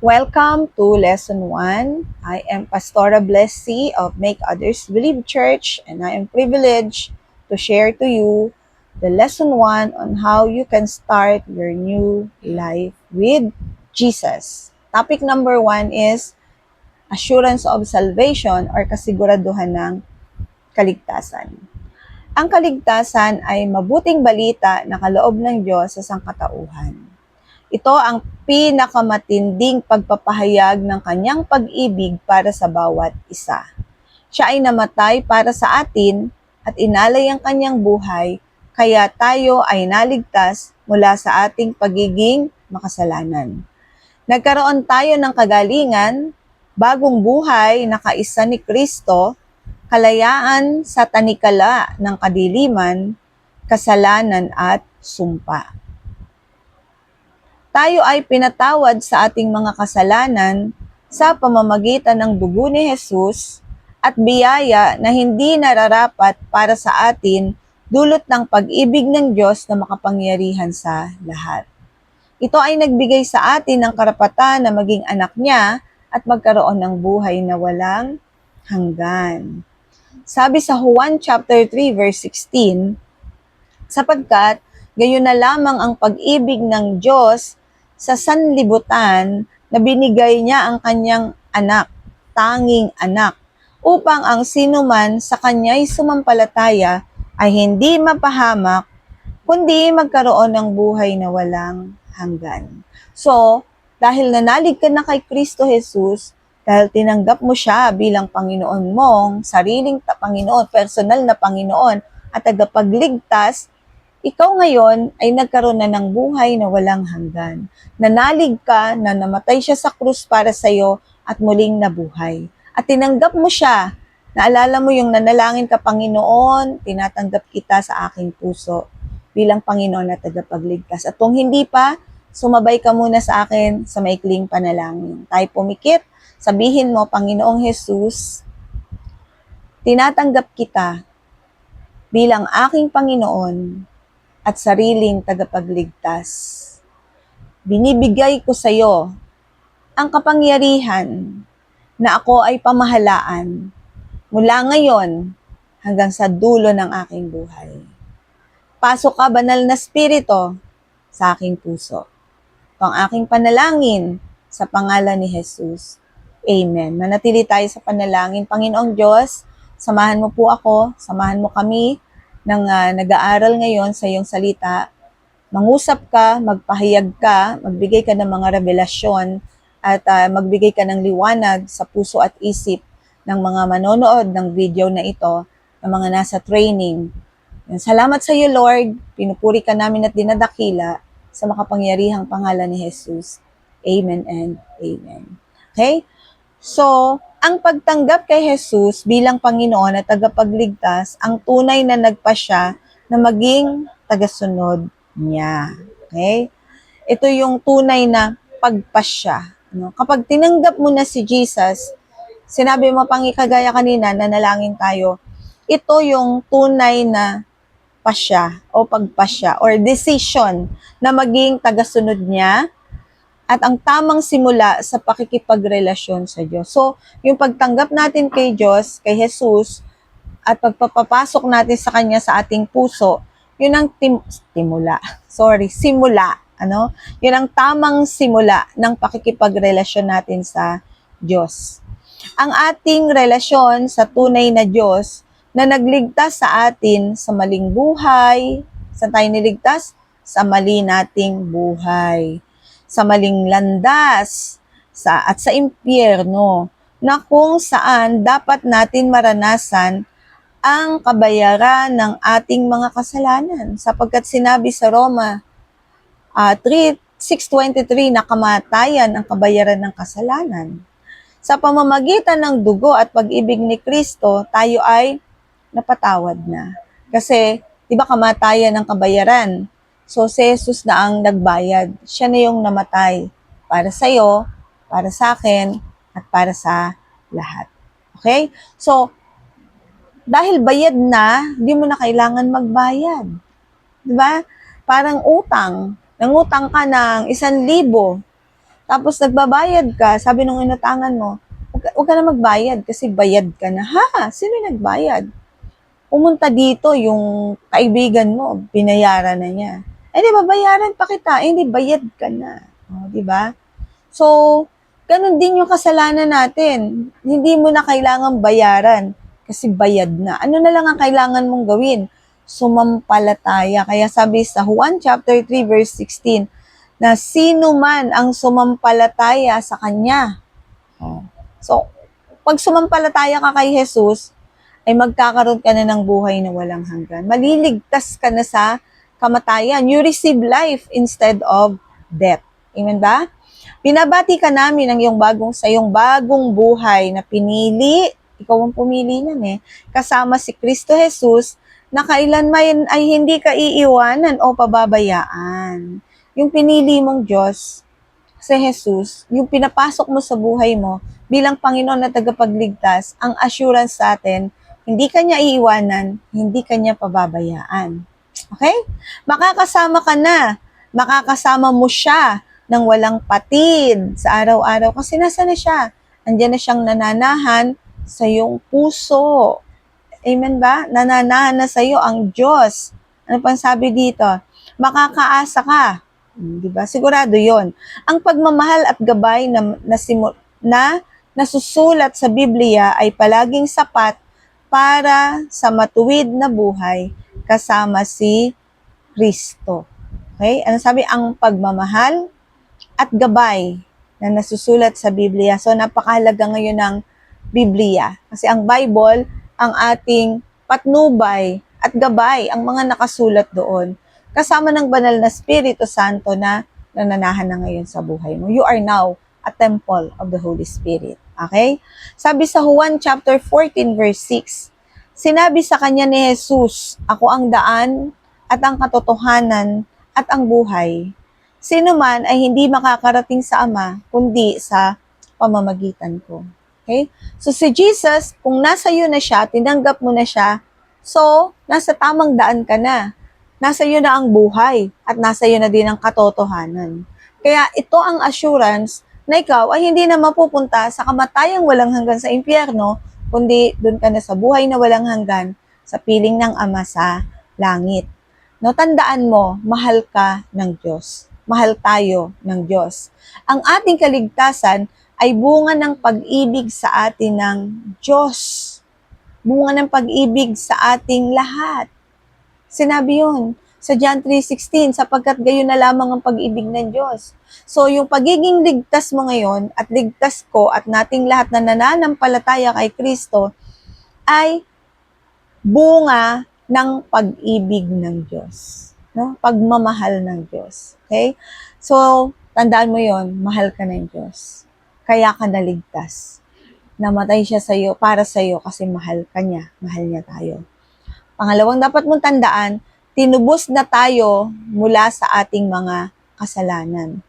Welcome to Lesson 1. I am Pastora Blessy of Make Others Believe Church, and I am privileged to share to you the Lesson 1 on how you can start your new life with Jesus. Topic number 1 is assurance of salvation or kasiguraduhan ng kaligtasan. Ang kaligtasan ay mabuting balita na kaloob ng Diyos sa sangkatauhan. Ito ang pinakamatinding pagpapahayag ng kanyang pag-ibig para sa bawat isa. Siya ay namatay para sa atin at inalay ang kanyang buhay, kaya tayo ay naligtas mula sa ating pagiging makasalanan. Nagkaroon tayo ng kagalingan, bagong buhay na kaisa ni Kristo, kalayaan sa tanikala ng kadiliman, kasalanan at sumpa. Tayo ay pinatawad sa ating mga kasalanan sa pamamagitan ng dugo ni Jesus at biyaya na hindi nararapat para sa atin dulot ng pag-ibig ng Diyos na makapangyarihan sa lahat. Ito ay nagbigay sa atin ng karapatan na maging anak niya at magkaroon ng buhay na walang hanggan. Sabi sa Juan chapter 3 verse 16, sapagkat gayon na lamang ang pag-ibig ng Diyos sa sanlibutan na binigay niya ang kanyang anak, tanging anak, upang ang sinuman sa kanya'y sumampalataya ay hindi mapahamak, kundi magkaroon ng buhay na walang hanggan. So, dahil nanalig ka na kay Kristo Jesus, dahil tinanggap mo siya bilang Panginoon mong, sariling Panginoon, personal na Panginoon, at tagapagligtas, ikaw ngayon ay nagkaroon na ng buhay na walang hanggan. Nanalig ka na namatay siya sa krus para sa iyo at muling nabuhay. At tinanggap mo siya. Naalala mo yung nanalangin ka, Panginoon, tinatanggap kita sa aking puso bilang Panginoon at tagapagligtas. At kung hindi pa, sumabay ka muna sa akin sa maikling panalangin. Tayo pumikit, sabihin mo, Panginoong Jesus, tinatanggap kita bilang aking Panginoon at sariling tagapagligtas. Binibigay ko sa iyo ang kapangyarihan na ako ay pamahalaan mula ngayon hanggang sa dulo ng aking buhay. Pasok ka, banal na Espiritu, sa aking puso. Ito ang aking panalangin sa pangalan ni Jesus. Amen. Manatili tayo sa panalangin. Panginoong Diyos, samahan mo po ako, samahan mo kami ng nag-aaral ngayon sa iyong salita. Mangusap ka, magpahayag ka, magbigay ka ng mga revelasyon at magbigay ka ng liwanag sa puso at isip ng mga manonood ng video na ito, ng mga nasa training. Salamat sa iyo, Lord. Pinupuri ka namin at dinadakila sa makapangyarihang pangalan ni Jesus. Amen and amen. Okay? So, ang pagtanggap kay Jesus bilang Panginoon at tagapagligtas, ang tunay na nagpasya na maging tagasunod niya. Okay? Ito yung tunay na pagpasya. No? Kapag tinanggap mo na si Jesus, sinabi mo pang ikagaya kanina, nanalangin tayo, ito yung tunay na pasya o pagpasya or decision na maging tagasunod niya at ang tamang simula sa pakikipagrelasyon sa Diyos. So, yung pagtanggap natin kay Diyos, kay Jesus, at pagpapapasok natin sa Kanya sa ating puso, yun ang simula. Yun ang tamang simula ng pakikipagrelasyon natin sa Diyos. Ang ating relasyon sa tunay na Diyos na nagligtas sa atin sa maling buhay, saan tayo niligtas? Sa mali nating buhay, sa maling landas, at sa impyerno, na kung saan dapat natin maranasan ang kabayaran ng ating mga kasalanan. Sapagkat sinabi sa Roma 6:23 na kamatayan ang kabayaran ng kasalanan. Sa pamamagitan ng dugo at pag-ibig ni Kristo, tayo ay napatawad na. Kasi, di ba kamatayan ang kabayaran? So, si Jesus na ang nagbayad. Siya na yung namatay para sa iyo, para sa akin, at para sa lahat. Okay? So, dahil bayad na, di mo na kailangan magbayad. Di ba? Parang utang. Nangutang ka ng 1,000. Tapos nagbabayad ka, sabi nung inutangan mo, huwag ka na magbayad kasi bayad ka na. Ha? Sino nagbayad? Pumunta dito yung kaibigan mo, binayaran na niya. Eh, di ba, bayaran pa kita. Eh, hindi, bayad ka na. O, di ba? So, ganun din yung kasalanan natin. Hindi mo na kailangan bayaran kasi bayad na. Ano na lang ang kailangan mong gawin? Sumampalataya. Kaya sabi sa Juan chapter 3 verse 16, na sino man ang sumampalataya sa Kanya. So, pag sumampalataya ka kay Jesus, ay magkakaroon ka na ng buhay na walang hanggan. Maliligtas ka na sa kamatayan. You receive life instead of death. Amen ba? Binabati ka namin ng sa iyong bagong buhay na pinili, ikaw ang pumili niyan kasama si Kristo Jesus, na kailanman ay hindi ka iiwanan o pababayaan. Yung pinili mong Diyos, si Jesus, yung pinapasok mo sa buhay mo bilang Panginoon na tagapagligtas, ang assurance sa atin, hindi ka niya iiwanan, hindi ka niya pababayaan. Okay? Makakasama ka na, makakasama mo siya ng walang patid sa araw-araw kasi nasa na siya? Andiyan na siyang nananahan sa iyong puso. Amen ba? Nananahan na sa iyo ang Diyos. Ano pang sabi dito? Makakaasa ka. Di ba? Sigurado 'yon. Ang pagmamahal at gabay na nasusulat sa Biblia ay palaging sapat para sa matuwid na buhay kasama si Kristo. Okay? Ano sabi? Ang pagmamahal at gabay na nasusulat sa Biblia. So, napakahalaga ngayon ng Biblia. Kasi ang Bible, ang ating patnubay at gabay, ang mga nakasulat doon. Kasama ng banal na Espiritu Santo na nananahan na ngayon sa buhay mo. You are now a temple of the Holy Spirit. Okay? Sabi sa Juan chapter 14 verse 6, sinabi sa kanya ni Jesus, ako ang daan at ang katotohanan at ang buhay. Sino man ay hindi makakarating sa Ama, kundi sa pamamagitan ko. Okay? So si Jesus, kung nasa iyo na siya, tinanggap mo na siya, so nasa tamang daan ka na. Nasa iyo na ang buhay at nasa iyo na din ang katotohanan. Kaya ito ang assurance na ikaw ay hindi na mapupunta sa kamatayang walang hanggan sa impyerno, kundi doon ka na sa buhay na walang hanggan sa piling ng Ama sa langit. No, tandaan mo, mahal ka ng Diyos. Mahal tayo ng Diyos. Ang ating kaligtasan ay bunga ng pag-ibig sa atin ng Diyos. Bunga ng pag-ibig sa ating lahat. Sinabi yun sa John 3:16, sapagkat gayon na lamang ang pag-ibig ng Diyos. So, yung pagiging ligtas mo ngayon at ligtas ko at nating lahat na nananampalataya kay Kristo ay bunga ng pag-ibig ng Diyos. No? Pagmamahal ng Diyos. Okay? So, tandaan mo yon, mahal ka ng Diyos. Kaya ka naligtas. Namatay siya sa iyo para sa iyo kasi mahal ka niya. Mahal niya tayo. Pangalawang dapat mong tandaan, tinubos na tayo mula sa ating mga kasalanan.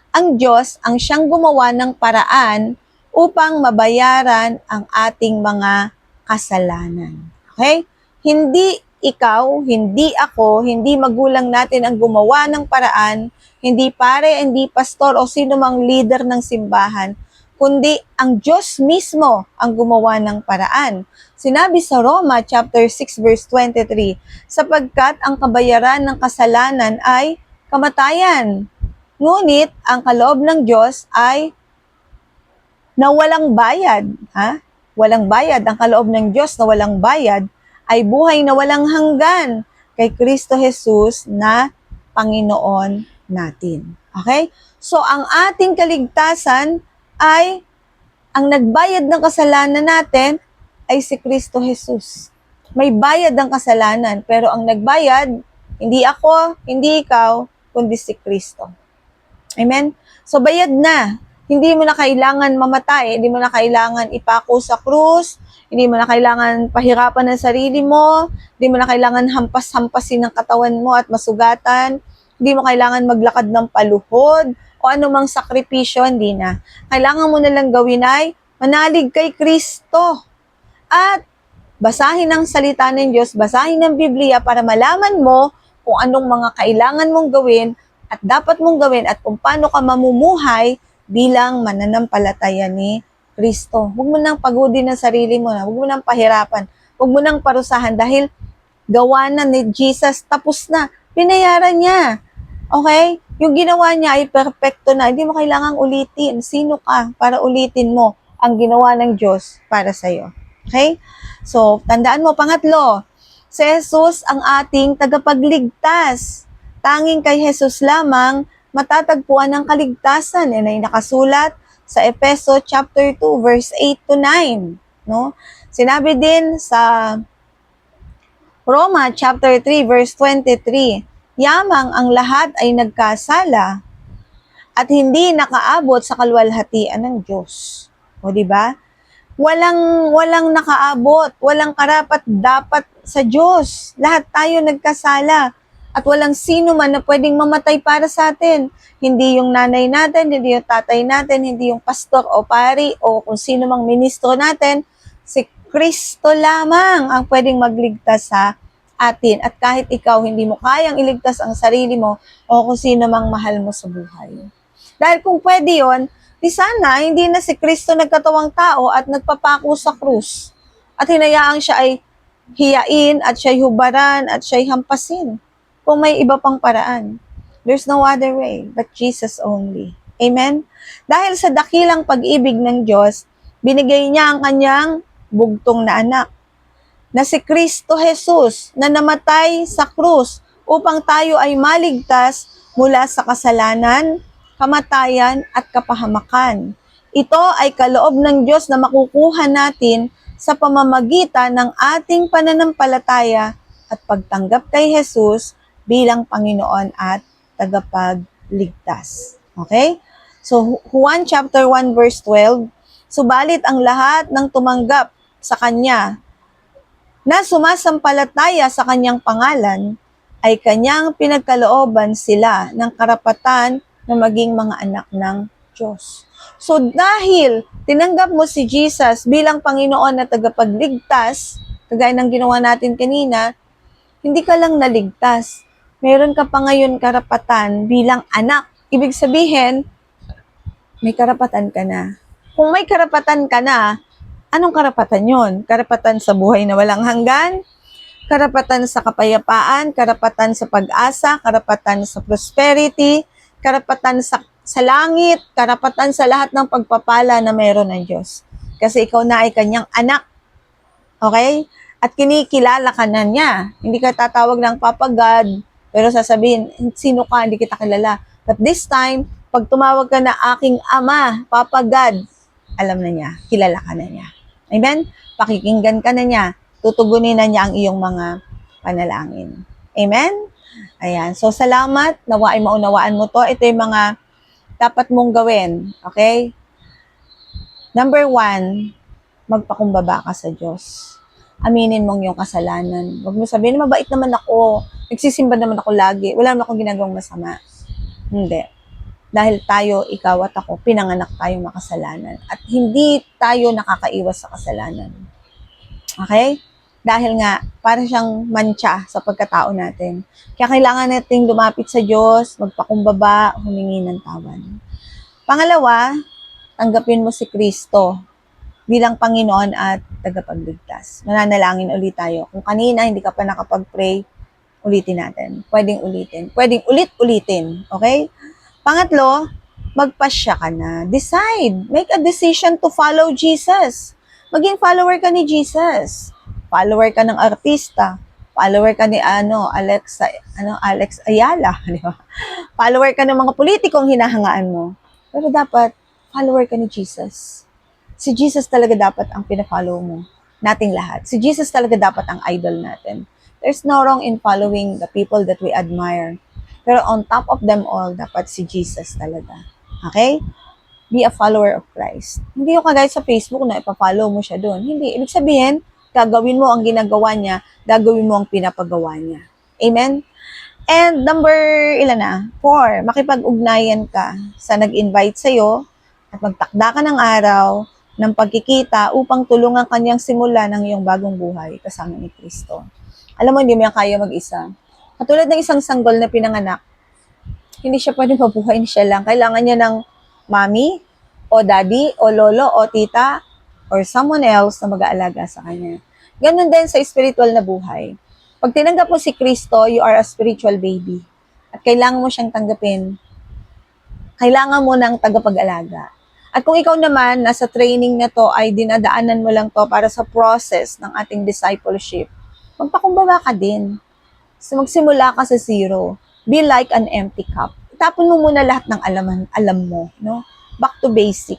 Ang Diyos ang siyang gumawa ng paraan upang mabayaran ang ating mga kasalanan. Okay? Hindi ikaw, hindi ako, hindi magulang natin ang gumawa ng paraan, hindi pare, hindi pastor o sino mang leader ng simbahan, kundi ang Diyos mismo ang gumawa ng paraan. Sinabi sa Roma chapter 6 verse 23, sapagkat ang kabayaran ng kasalanan ay kamatayan. Ngunit ang kaloob ng Diyos ay na walang bayad. Walang bayad. Ang kaloob ng Diyos na walang bayad ay buhay na walang hanggan kay Kristo Jesus na Panginoon natin. Okay? So, ang ating kaligtasan ay, ang nagbayad ng kasalanan natin ay si Kristo Jesus. May bayad ng kasalanan, pero ang nagbayad, hindi ako, hindi ikaw, kundi si Kristo. Amen? So, bayad na. Hindi mo na kailangan mamatay, hindi mo na kailangan ipako sa krus, hindi mo na kailangan pahirapan ng sarili mo, hindi mo na kailangan hampas-hampasin ng katawan mo at masugatan, hindi mo kailangan maglakad ng paluhod, o anumang sakripisyo, hindi na. Kailangan mo na lang gawin ay manalig kay Kristo. At basahin ang salita ng Diyos, basahin ang Biblia para malaman mo kung anong mga kailangan mong gawin at dapat mong gawin at kung paano ka mamumuhay bilang mananampalataya ni Kristo. Huwag mo nang pagodin ang sarili mo na, huwag mo nang pahirapan, huwag mo nang parusahan dahil gawa na ni Jesus, tapos na, binayaran niya. Okay? Yung ginawa niya ay perfecto na, hindi mo kailangang ulitin. Sino ka para ulitin mo ang ginawa ng Diyos para sa'yo? Okay? So, tandaan mo, pangatlo, si Jesus ang ating tagapagligtas. Tanging kay Jesus lamang matatagpuan ang kaligtasan. Yan ay nakasulat sa Efeso chapter 2 verse 8 to 9, no? Sinabi din sa Roma chapter 3 verse 23, yamang ang lahat ay nagkasala at hindi nakaabot sa kaluwalhatian ng Diyos. O di ba? Walang nakaabot, walang karapat dapat sa Diyos. Lahat tayo nagkasala. At walang sino man na pwedeng mamatay para sa atin. Hindi yung nanay natin, hindi yung tatay natin, hindi yung pastor o pari o kung sino mang ministro natin. Si Kristo lamang ang pwedeng magligtas sa atin. At kahit ikaw hindi mo kayang iligtas ang sarili mo o kung sino mang mahal mo sa buhay. Dahil kung pwede yon, di sana hindi na si Kristo nagkatawang tao at nagpapako sa krus. At hinayaang siya ay hiyain at siya'y hubaran at siya'y hampasin. Kung may iba pang paraan. There's no other way but Jesus only. Amen? Dahil sa dakilang pag-ibig ng Diyos, binigay niya ang kanyang bugtong na anak, na si Kristo Jesus, na namatay sa krus upang tayo ay maligtas mula sa kasalanan, kamatayan at kapahamakan. Ito ay kaloob ng Diyos na makukuha natin sa pamamagitan ng ating pananampalataya at pagtanggap kay Jesus bilang Panginoon at tagapagligtas. Okay? So, Juan chapter 1 verse 12, subalit ang lahat ng tumanggap sa Kanya na sumasampalataya sa Kanyang pangalan ay Kanyang pinagkalooban sila ng karapatan na maging mga anak ng Diyos. So dahil tinanggap mo si Jesus bilang Panginoon na tagapagligtas, kagaya ng ginawa natin kanina, hindi ka lang naligtas. Meron ka pa ngayon karapatan bilang anak. Ibig sabihin, may karapatan ka na. Kung may karapatan ka na, anong karapatan yon? Karapatan sa buhay na walang hanggan, karapatan sa kapayapaan, karapatan sa pag-asa, karapatan sa prosperity, karapatan sa langit, karapatan sa lahat ng pagpapala na meron ng Diyos. Kasi ikaw na ay kanyang anak. Okay? At kinikilala ka na niya. Hindi ka tatawag ng Papa God, pero sasabihin, sino ka, hindi kita kilala. But this time, pag tumawag ka na aking ama, Papa God, alam na niya, kilala ka na niya. Amen? Pakikinggan ka na niya, tutugunin na niya ang iyong mga panalangin. Amen? Ayan. So, salamat. Nawa ay maunawaan mo to. Ito yung mga dapat mong gawin. Okay? Number 1, magpakumbaba ka sa Diyos. Aminin mong yung kasalanan. Huwag mo sabihin, mabait naman ako. Nagsisimba naman ako lagi. Wala naman akong ginagawang masama. Hindi. Dahil tayo, ikaw at ako, pinanganak tayong makasalanan. At hindi tayo nakakaiwas sa kasalanan. Okay? Dahil nga, para siyang mantsa sa pagkatao natin. Kaya kailangan nating lumapit sa Diyos, magpakumbaba, humingi ng tawad. Pangalawa, tanggapin mo si Kristo bilang Panginoon at tagapagligtas. Mananalangin ulit tayo. Kung kanina hindi ka pa nakapag-pray, ulitin natin. Pwedeng ulitin. Pwedeng ulit-ulitin. Okay? Pangatlo, magpasya ka na. Decide. Make a decision to follow Jesus. Maging follower ka ni Jesus. Follower ka ng artista. Follower ka ni Alex Ayala, di ba? Follower ka ng mga politikong hinahangaan mo. Pero dapat follower ka ni Jesus. Si Jesus talaga dapat ang pina-follow mo. Nating lahat. Si Jesus talaga dapat ang idol natin. There's no wrong in following the people that we admire. Pero on top of them all, dapat si Jesus talaga. Okay? Be a follower of Christ. Hindi yung kagaya sa Facebook na ipa-follow mo siya doon. Hindi. Ibig sabihin, gagawin mo ang ginagawa niya, gagawin mo ang pinapagawa niya. Amen? And number, 4, makipag-ugnayan ka sa nag-invite sa'yo at magtakda ka ng araw ng pagkikita upang tulungan kanyang simulan ng iyong bagong buhay kasama ni Kristo. Alam mo, hindi mo yan kaya mag-isa. Katulad ng isang sanggol na pinanganak, hindi siya pwedeng mabuhay siya lang. Kailangan niya ng mommy, o daddy, o lolo, o tita, or someone else na mag-aalaga sa kanya. Ganun din sa spiritual na buhay. Pag tinanggap mo si Kristo, you are a spiritual baby. At kailangan mo siyang tanggapin. Kailangan mo ng tagapag-alaga. At kung ikaw naman, nasa training na to ay dinadaanan mo lang to para sa process ng ating discipleship, magpakumbaba ka din. So magsimula ka sa zero. Be like an empty cup. Itapon mo muna lahat ng alam mo, no? Back to basic.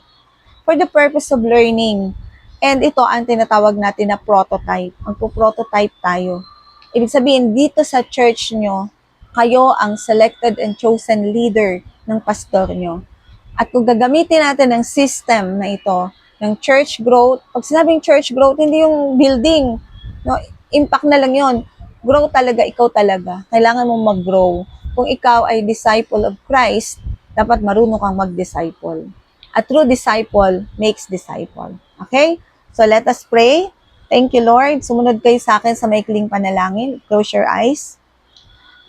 For the purpose of learning. And ito ang tinatawag natin na prototype. Magpo-prototype tayo. Ibig sabihin, dito sa church nyo, kayo ang selected and chosen leader ng pastor nyo. At kung gagamitin natin ng system na ito, ng church growth, pag sinabing church growth, hindi yung building. No? Impact na lang yon. Grow talaga, ikaw talaga. Kailangan mong mag-grow. Kung ikaw ay disciple of Christ, dapat marunong kang mag-disciple. A true disciple makes disciple. Okay? So let us pray. Thank you, Lord. Sumunod kayo sa akin sa maikling panalangin. Close your eyes.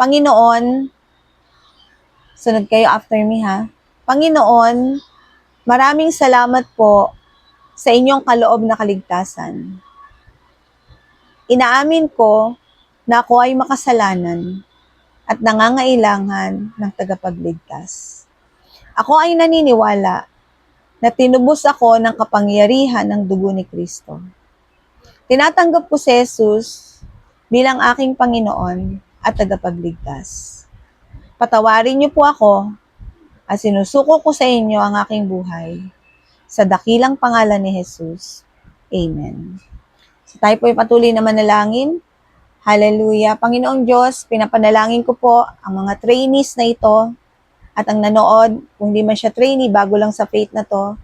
Panginoon, sunod kayo after me ha. Panginoon, maraming salamat po sa inyong kaloob na kaligtasan. Inaamin ko na ako ay makasalanan at nangangailangan ng tagapagligtas. Ako ay naniniwala na tinubos ako ng kapangyarihan ng dugo ni Kristo. Tinatanggap ko si Jesus bilang aking Panginoon at tagapagligtas. Patawarin niyo po ako at sinusuko ko sa inyo ang aking buhay. Sa dakilang pangalan ni Jesus. Amen. So tayo po ay patuloy na manalangin. Hallelujah. Panginoong Diyos, pinapanalangin ko po ang mga trainees na ito at ang nanood, kung di man siya trainee, bago lang sa faith na to.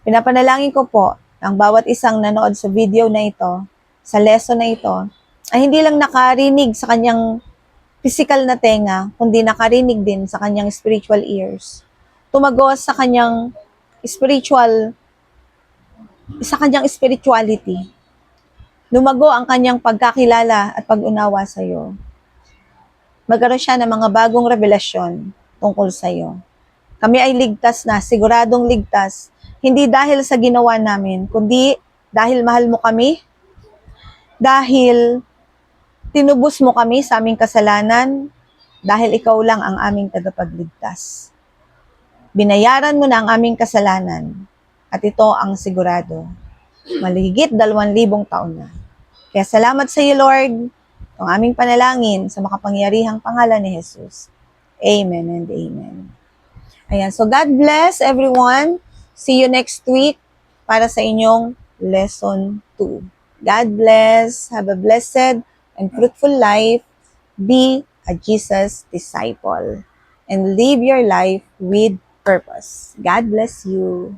Pinapanalangin ko po ang bawat isang nanood sa video na ito, sa lesson na ito, ay hindi lang nakarinig sa kanyang physical na tenga, kundi nakarinig din sa kanyang spiritual ears. Tumagos sa kanyang spirituality. Lumago ang kanyang pagkakilala at pag-unawa sa iyo. Magkaroon siya ng mga bagong revelasyon tungkol sa iyo. Kami ay ligtas na, siguradong ligtas, hindi dahil sa ginawa namin, kundi dahil mahal mo kami, dahil tinubos mo kami sa aming kasalanan, dahil ikaw lang ang aming tagapagligtas. Binayaran mo na ang aming kasalanan, at ito ang sigurado. Malihigit 2,000 taon na. Kaya salamat sa iyo, Lord, ang aming panalangin sa makapangyarihang pangalan ni Jesus. Amen and amen. Ayan, so God bless everyone. See you next week para sa inyong lesson 2. God bless. Have a blessed and fruitful life. Be a Jesus disciple and live your life with purpose. God bless you.